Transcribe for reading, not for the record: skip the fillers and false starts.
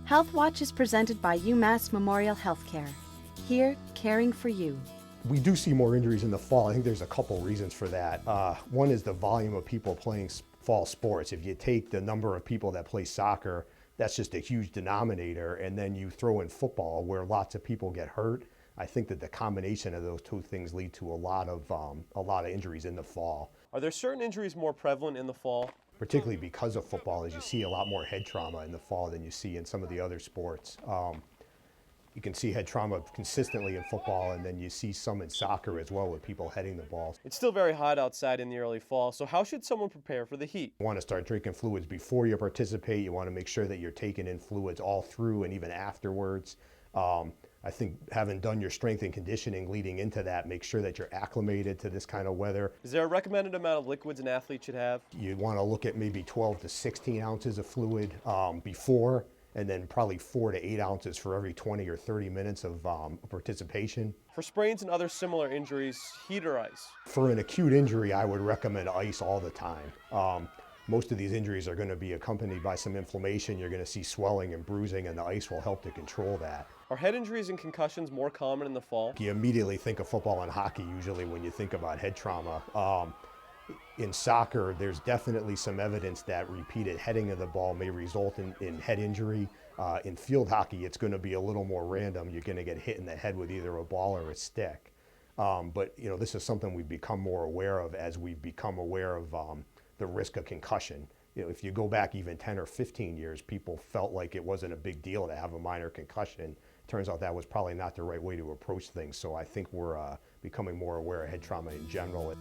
Health Watch is presented by UMass Memorial Health Care. Here, caring for you. We do see more injuries in the fall. I think there's a couple reasons for that. One is the volume of people playing fall sports. If you take the number of people that play soccer, that's just a huge denominator. And then you throw in football where lots of people get hurt. I think that the combination of those two things lead to a lot of injuries in the fall. Are there certain injuries more prevalent in the fall? Particularly because of football, as you see a lot more head trauma in the fall than you see in some of the other sports. You can see head trauma consistently in football, and then you see some in soccer as well with people heading the ball. It's still very hot outside in the early fall, so how should someone prepare for the heat? You want to start drinking fluids before you participate. You want to make sure that you're taking in fluids all through and even afterwards. I think having done your strength and conditioning leading into that, make sure that you're acclimated to this kind of weather. Is there a recommended amount of liquids an athlete should have? You want to look at maybe 12 to 16 ounces of fluid before, and then probably 4 to 8 ounces for every 20 or 30 minutes of participation. For sprains and other similar injuries, heat or ice? For an acute injury, I would recommend ice all the time. Most of these injuries are going to be accompanied by some inflammation. You're going to see swelling and bruising, and the ice will help to control that. Are head injuries and concussions more common in the fall? You immediately think of football and hockey usually when you think about head trauma. In soccer, there's definitely some evidence that repeated heading of the ball may result in head injury. In field hockey, it's going to be a little more random. You're going to get hit in the head with either a ball or a stick. But this is something we've become more aware of as we've become aware of the risk of concussion. If you go back even 10 or 15 years, people felt like it wasn't a big deal to have a minor concussion. Turns out that was probably not the right way to approach things. So I think we're becoming more aware of head trauma in general.